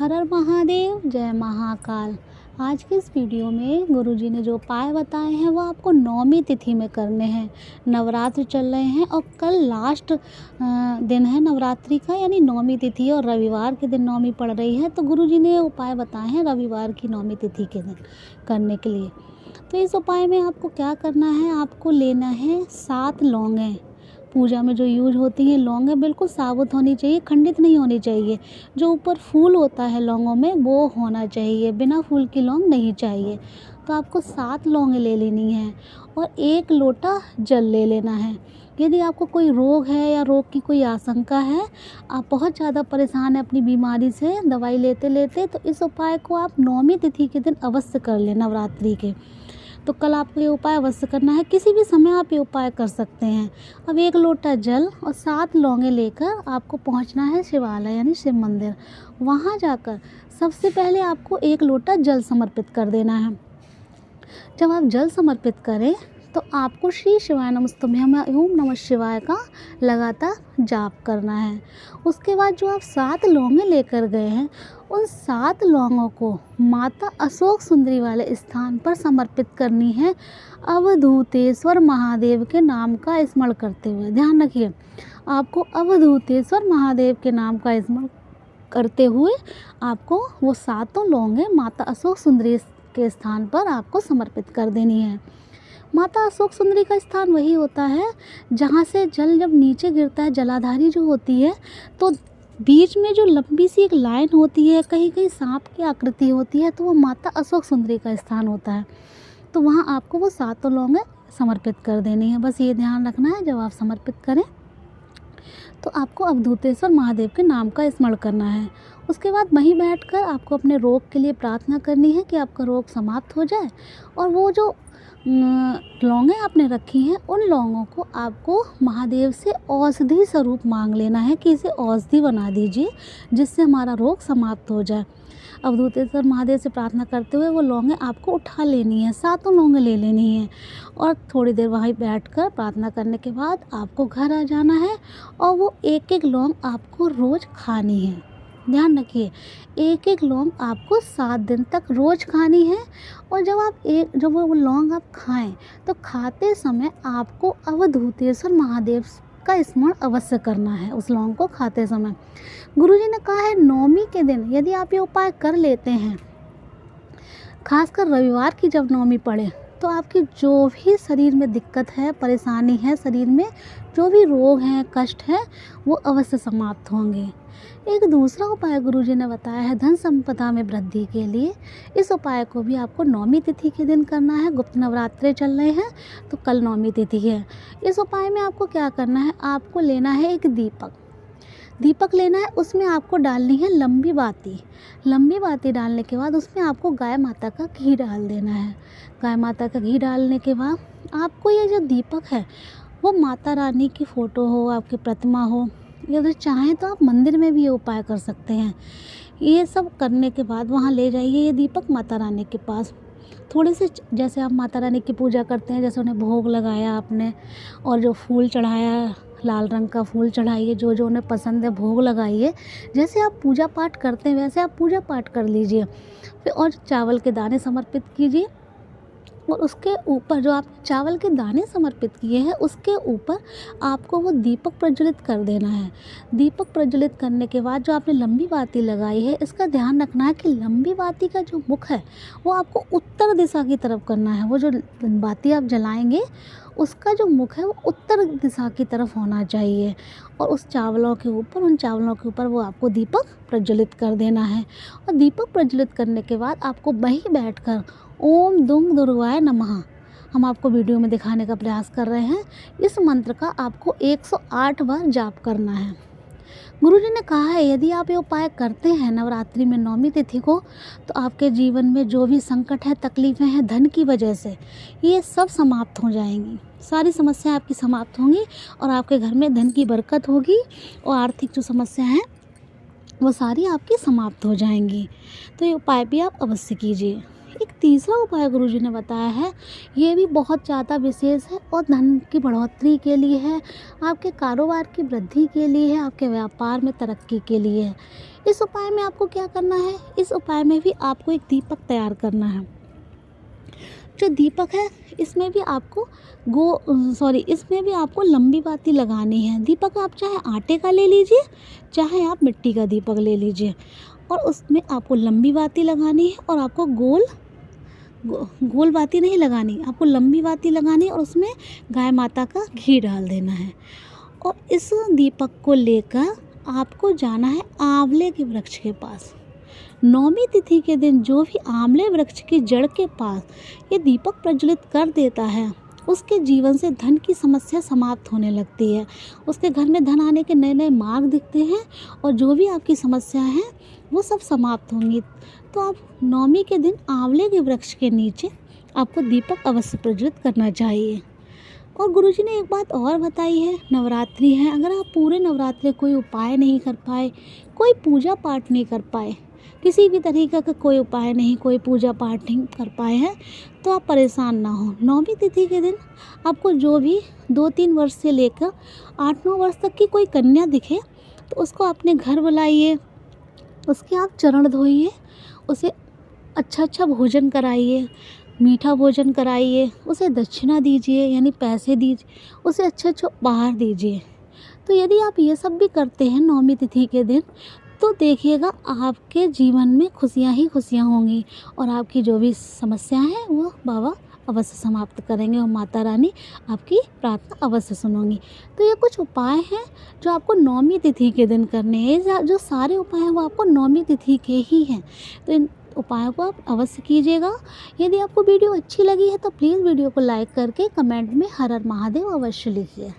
हर हर महादेव, जय महाकाल। आज के इस वीडियो में गुरुजी ने जो उपाय बताए हैं वो आपको नौमी तिथि में करने हैं। नवरात्र चल रहे हैं और कल लास्ट दिन है नवरात्रि का, यानी नौमी तिथि, और रविवार के दिन नौमी पड़ रही है। तो गुरुजी ने उपाय बताए हैं रविवार की नौमी तिथि के दिन करने के लिए। तो इस उपाय में आपको क्या करना है, आपको लेना है 7 लौंगें। पूजा में जो यूज होती हैं लौंगें बिल्कुल साबुत होनी चाहिए, खंडित नहीं होनी चाहिए। जो ऊपर फूल होता है लौंगों में वो होना चाहिए, बिना फूल की लौंग नहीं चाहिए। तो आपको 7 लौंगें ले लेनी हैं और 1 लोटा जल ले लेना है। यदि आपको कोई रोग है या रोग की कोई आशंका है, आप बहुत ज़्यादा परेशान हैं अपनी बीमारी से दवाई लेते लेते, तो इस उपाय को आप नौमी तिथि के दिन अवश्य कर लें नवरात्रि के। तो कल आपको ये उपाय अवश्य करना है, किसी भी समय आप ये उपाय कर सकते हैं। अब 1 लोटा जल और 7 लौंगें लेकर आपको पहुंचना है शिवालय यानी शिव मंदिर। वहां जाकर सबसे पहले आपको 1 लोटा जल समर्पित कर देना है। जब आप जल समर्पित करें तो आपको श्री शिवाय नमस्तुभ्यं ओम नमः शिवाय का लगातार जाप करना है। उसके बाद जो आप 7 लौंगें लेकर गए हैं उन 7 लौंगों को माता अशोक सुंदरी वाले स्थान पर समर्पित करनी है, अवधूतेश्वर महादेव के नाम का स्मरण करते हुए। ध्यान रखिए, आपको अवधूतेश्वर महादेव के नाम का स्मरण करते हुए आपको वो 7 लौंगें माता अशोक सुंदरी के स्थान पर आपको समर्पित कर देनी है। माता अशोक सुंदरी का स्थान वही होता है जहाँ से जल जब नीचे गिरता है, जलाधारी जो होती है, तो बीच में जो लंबी सी एक लाइन होती है, कहीं कहीं सांप की आकृति होती है, तो वो माता अशोक सुंदरी का स्थान होता है। तो वहाँ आपको वो 7 लौंगें समर्पित कर देनी है। बस ये ध्यान रखना है, जब आप समर्पित करें तो आपको अवधूतेश्वर महादेव के नाम का स्मरण करना है। उसके बाद वहीं बैठकर आपको अपने रोग के लिए प्रार्थना करनी है कि आपका रोग समाप्त हो जाए। और वो जो लौंगें आपने रखी हैं उन लौंगों को आपको महादेव से औषधि स्वरूप मांग लेना है कि इसे औषधि बना दीजिए जिससे हमारा रोग समाप्त हो जाए। अवधूतेश्वर महादेव से प्रार्थना करते हुए वो लौंगें आपको उठा लेनी है, 7 लौंगें ले लेनी हैं और थोड़ी देर वहीं बैठकर प्रार्थना करने के बाद आपको घर आ जाना है और वो 1-1 लौंग आपको रोज़ खानी है। ध्यान रखिए, 1-1 लौंग आपको 7 दिन तक रोज़ खानी है। और जब वो लौंग आप खाएं तो खाते समय आपको अवधूतेश्वर महादेव का स्मरण अवश्य करना है उस लौंग को खाते समय। गुरुजी ने कहा है नौमी के दिन यदि आप ये उपाय कर लेते हैं, खासकर रविवार की जब नौमी पड़े, तो आपकी जो भी शरीर में दिक्कत है, परेशानी है, शरीर में जो भी रोग हैं, कष्ट है, वो अवश्य समाप्त होंगे। एक दूसरा उपाय गुरुजी ने बताया है धन संपदा में वृद्धि के लिए। इस उपाय को भी आपको नौमी तिथि के दिन करना है। गुप्त नवरात्रे चल रहे हैं तो कल नौमी तिथि है। इस उपाय में आपको क्या करना है, आपको लेना है एक दीपक लेना है। उसमें आपको डालनी है लंबी बाती डालने के बाद उसमें आपको गाय माता का घी डाल देना है। गाय माता का घी डालने के बाद आपको ये जो दीपक है वो माता रानी की फ़ोटो हो, आपकी प्रतिमा हो, या अगर चाहें तो आप मंदिर में भी ये उपाय कर सकते हैं। ये सब करने के बाद वहाँ ले जाइए ये दीपक माता रानी के पास। थोड़े से जैसे आप माता रानी की पूजा करते हैं, जैसे उन्हें भोग लगाया आपने और जो फूल चढ़ाया, लाल रंग का फूल चढ़ाइए, जो जो उन्हें पसंद है भोग लगाइए। जैसे आप पूजा पाठ करते हैं वैसे आप पूजा पाठ कर लीजिए। फिर और चावल के दाने समर्पित कीजिए और उसके ऊपर जो आप चावल के दाने समर्पित किए हैं उसके ऊपर आपको वो दीपक प्रज्वलित कर देना है। दीपक प्रज्वलित करने के बाद जो आपने लंबी बाती लगाई है, इसका ध्यान रखना है कि लंबी बाती का जो मुख है वो आपको उत्तर दिशा की तरफ करना है। वो जो बाती आप जलाएंगे उसका जो मुख है वो उत्तर दिशा की तरफ होना चाहिए और उन चावलों के ऊपर वो आपको दीपक प्रज्वलित कर देना है। और दीपक प्रज्वलित करने के बाद आपको वहीं बैठकर ओम दुम दुर्गाय नमः, हम आपको वीडियो में दिखाने का प्रयास कर रहे हैं, इस मंत्र का आपको 108 बार जाप करना है। गुरुजी ने कहा है यदि आप ये उपाय करते हैं नवरात्रि में नौमी तिथि को, तो आपके जीवन में जो भी संकट है, तकलीफ़ें हैं धन की वजह से, ये सब समाप्त हो जाएंगी। सारी समस्याएं आपकी समाप्त होंगी और आपके घर में धन की बरकत होगी और आर्थिक जो समस्या हैं वो सारी आपकी समाप्त हो जाएंगी। तो ये उपाय भी आप अवश्य कीजिए। एक तीसरा उपाय गुरुजी ने बताया है, ये भी बहुत ज़्यादा विशेष है और धन की बढ़ोतरी के लिए है, आपके कारोबार की वृद्धि के लिए है, आपके व्यापार में तरक्की के लिए है। इस उपाय में आपको क्या करना है, इस उपाय में भी आपको एक दीपक तैयार करना है। जो दीपक है इसमें भी आपको इसमें भी आपको लंबी बाती लगानी है। दीपक आप चाहे आटे का ले लीजिए, चाहे आप मिट्टी का दीपक ले लीजिए, और उसमें आपको लंबी बाती लगानी है और आपको गोल बाती नहीं लगानी, आपको लंबी बाती लगानी है और उसमें गाय माता का घी डाल देना है। और इस दीपक को लेकर आपको जाना है आंवले के वृक्ष के पास। नौमी तिथि के दिन जो भी आंवले वृक्ष की जड़ के पास ये दीपक प्रज्वलित कर देता है, उसके जीवन से धन की समस्या समाप्त होने लगती है। उसके घर में धन आने के नए नए मार्ग दिखते हैं और जो भी आपकी समस्या है वो सब समाप्त होंगी। तो आप नौमी के दिन आंवले के वृक्ष के नीचे आपको दीपक अवश्य प्रज्वलित करना चाहिए। और गुरुजी ने एक बात और बताई है, नवरात्रि है, अगर आप पूरे नवरात्रि कोई उपाय नहीं कर पाए, कोई पूजा पाठ नहीं कर पाए, किसी भी तरीके का कोई उपाय नहीं, कोई पूजा पाठ नहीं कर पाए हैं, तो आप परेशान ना हो। नौमी तिथि के दिन आपको जो भी 2-3 वर्ष से लेकर 8-9 वर्ष तक की कोई कन्या दिखे तो उसको अपने घर बुलाइए, उसके आप चरण धोइए, उसे अच्छा भोजन कराइए, मीठा भोजन कराइए, उसे दक्षिणा दीजिए यानी पैसे दीजिए, उसे अच्छे उपहार दीजिए। तो यदि आप ये सब भी करते हैं नौमी तिथि के दिन, तो देखिएगा आपके जीवन में खुशियाँ ही खुशियाँ होंगी और आपकी जो भी समस्याएं हैं वो बाबा अवश्य समाप्त करेंगे और माता रानी आपकी प्रार्थना अवश्य सुनोगी। तो ये कुछ उपाय हैं जो आपको नौमी तिथि के दिन करने हैं। जो सारे उपाय हैं वो आपको नौमी तिथि के ही हैं, तो इन उपायों को आप अवश्य कीजिएगा। यदि आपको वीडियो अच्छी लगी है तो प्लीज़ वीडियो को लाइक करके कमेंट में हर हर महादेव अवश्य लिखिए।